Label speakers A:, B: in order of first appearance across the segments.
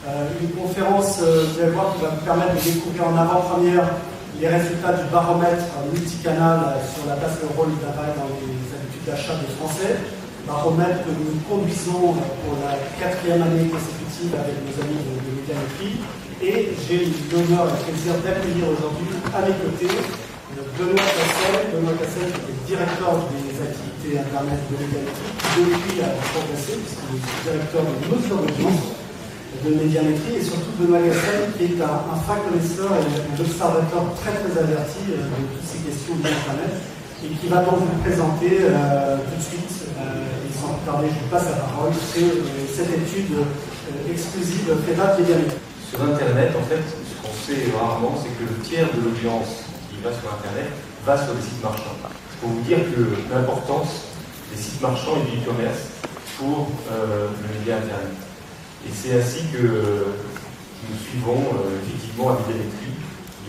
A: Une conférence, vous allez voir, qui va vous permettre de découvrir en avant-première les résultats du baromètre multicanal sur la place et le rôle d'Internet dans les habitudes d'achat des Français. Baromètre que nous conduisons pour la 4e année consécutive avec nos amis de Médiamétrie. Et j'ai l'honneur et le plaisir d'accueillir aujourd'hui à mes côtés Benoît Cassel, qui est directeur des activités Internet de Médiamétrie, qui depuis a progressé, puisqu'il est directeur de mesure d'audience de Médiamétrie, et surtout Benoît Cassel, qui est un fin connaisseur et un observateur très averti de toutes ces questions d'Internet, et qui va donc vous présenter tout de suite, et sans plus tarder, je vous passe la parole, cette étude exclusive faite par Médiamétrie.
B: Sur Internet, en fait, ce qu'on sait rarement, c'est que le tiers de l'audience qui va sur Internet va sur des sites marchands. C'est pour vous dire que l'importance des sites marchands et du e-commerce pour le média Internet. Et c'est ainsi que nous suivons effectivement à Médiamétrie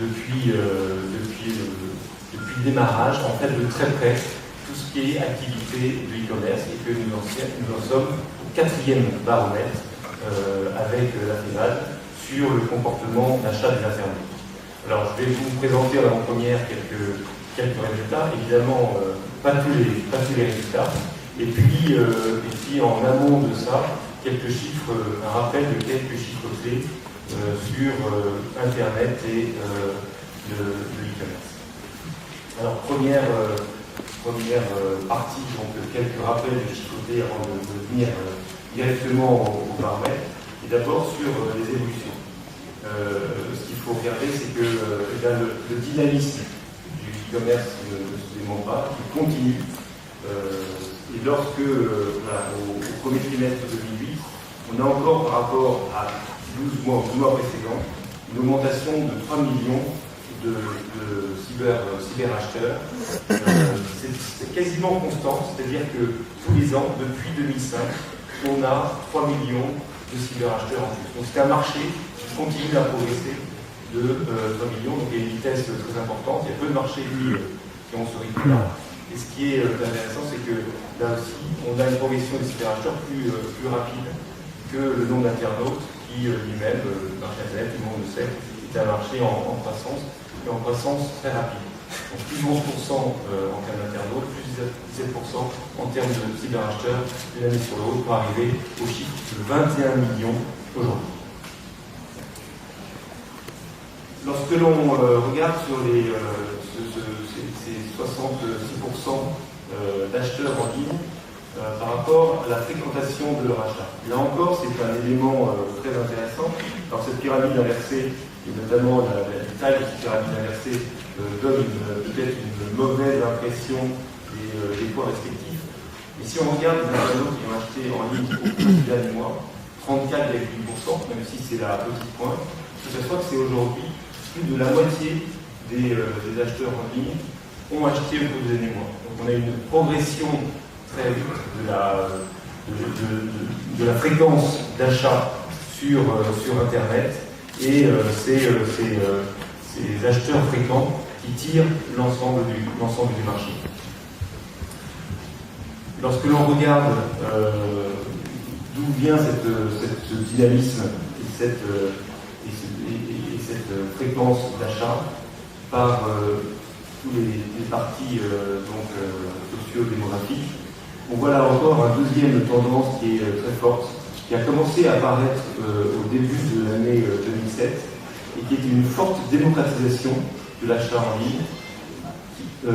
B: depuis le démarrage, en fait, de très près, tout ce qui est activité de e-commerce, et que nous en sommes au 4e baromètre avec la FEVAD sur le comportement d'achat des internautes. Alors, je vais vous présenter en avant-première quelques résultats. Évidemment, pas tous les résultats. Et puis, en amont de ça, quelques chiffres, un rappel de quelques chiffres clés sur Internet et le e-commerce. Alors, première partie, donc quelques rappels de chiffres clés avant de venir directement au baromètre. Et d'abord sur les évolutions. Ce qu'il faut regarder, c'est que le dynamisme du e-commerce ne se dément pas, il continue. Et lorsque, au premier trimestre 2008, on a encore par rapport à 12 mois précédents, une augmentation de 3 millions de cyberacheteurs. C'est quasiment constant, c'est-à-dire que tous les ans, depuis 2005, on a 3 millions de cyberacheteurs en plus. Donc c'est un marché qui continue à progresser de 3 millions, donc il y a une vitesse très importante. Il y a peu de marchés qui ont ce rythme-là. Et ce qui est intéressant, c'est que là aussi, on a une progression des cyberacheteurs plus rapide que le nombre d'internautes qui lui-même, le marché Internet, tout le monde le sait, est un marché en croissance, et en croissance très rapide. Donc plus 11% en termes d'internautes, plus 17% en termes de cyberacheteurs d'une année sur l'autre pour arriver au chiffre de 21 millions aujourd'hui. Lorsque l'on regarde sur ces 66% d'acheteurs en ligne par rapport à la fréquentation de leur achat. Là encore, c'est un élément très intéressant. Alors cette pyramide inversée, et notamment la taille de cette pyramide inversée, donne peut-être une mauvaise impression des poids respectifs. Mais si on regarde les internautes qui ont acheté en ligne au cours du dernier mois, 34,8%, même si c'est la petite pointe, on s'aperçoit que c'est aujourd'hui plus de la moitié des acheteurs en ligne ont acheté au cours des derniers mois. Donc on a une progression très vite de la fréquence d'achat sur Internet, et ces acheteurs fréquents qui tirent l'ensemble du marché. Lorsque l'on regarde d'où vient ce dynamisme et cette fréquence d'achat par tous les partis socio-démographiques, on voit là encore une deuxième tendance qui est très forte, qui a commencé à apparaître au début de l'année 2007 et qui est une forte démocratisation de l'achat en ligne,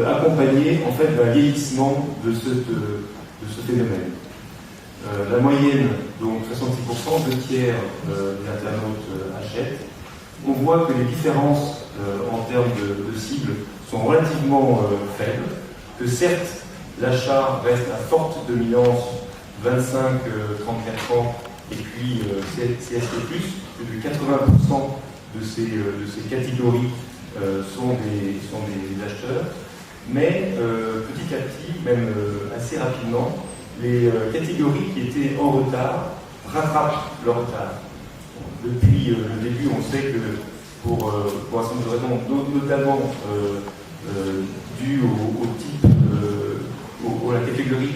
B: accompagnée en fait d'un vieillissement de ce phénomène. La moyenne, donc 66%, 2 tiers des internautes achètent. On voit que les différences en termes de cibles sont relativement faibles, que certes l'achat reste à forte dominance 25-34 ans, et puis CSP+, plus de 80% de ces catégories sont des acheteurs, mais petit à petit, même assez rapidement, les catégories qui étaient en retard rattrapent leur retard. Depuis le début, on sait que pour un certain nombre de raisons, notamment dû au type, à la catégorie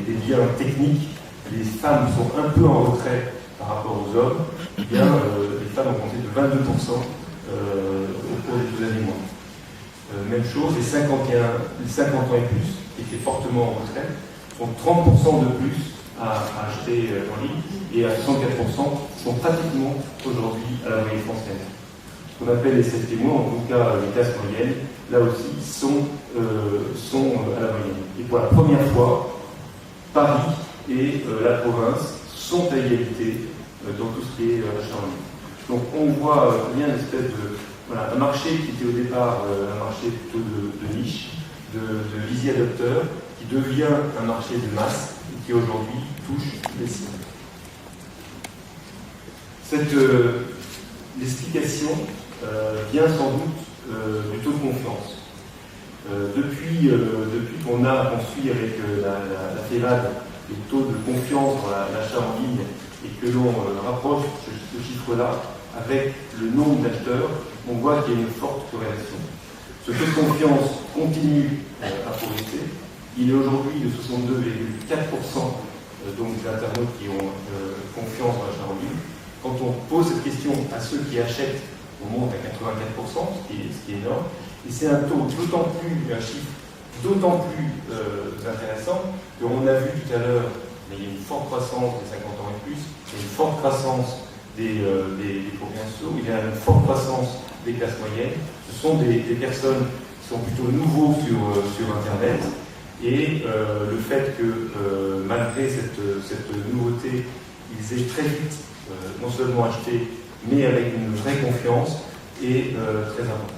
B: des biens techniques, les femmes sont un peu en retrait par rapport aux hommes, bien, les femmes ont augmenté de 22% au cours des 12 années mois. Même chose, les 50 ans et plus, qui étaient fortement en retraite, sont 30% de plus à acheter en ligne, et à 64% sont pratiquement aujourd'hui à la moyenne française. Ce qu'on appelle les 7 témoins, en tout cas les classes moyennes, là aussi sont à la moyenne. Et pour la première fois, Paris et la province sont à égalité dans tout ce qui est achat en ligne. Donc on voit bien une espèce de un marché qui était au départ un marché plutôt de niche, de easy adopteur, qui devient un marché de masse et qui aujourd'hui touche les cibles. Cette l'explication vient sans doute du taux de confiance. Depuis qu'on a construit avec la FEVAD le taux de confiance dans l'achat en ligne et que l'on rapproche ce chiffre-là avec le nombre d'acheteurs, on voit qu'il y a une forte corrélation. Ce taux de confiance continue à progresser. Il est aujourd'hui de 62,4% donc des internautes qui ont confiance dans l'achat en ligne. Quand on pose cette question à ceux qui achètent, on monte à 84%, ce qui est énorme. Et c'est un taux d'autant plus, un chiffre d'autant plus intéressant qu'on a vu tout à l'heure, mais il y a une forte croissance des 50 ans et plus, il y a une forte croissance des provinciaux, il y a une forte croissance des classes moyennes. Ce sont des personnes qui sont plutôt nouveaux sur Internet. Et le fait que, malgré cette nouveauté, ils aient très vite non seulement acheté, mais avec une vraie confiance, est très important.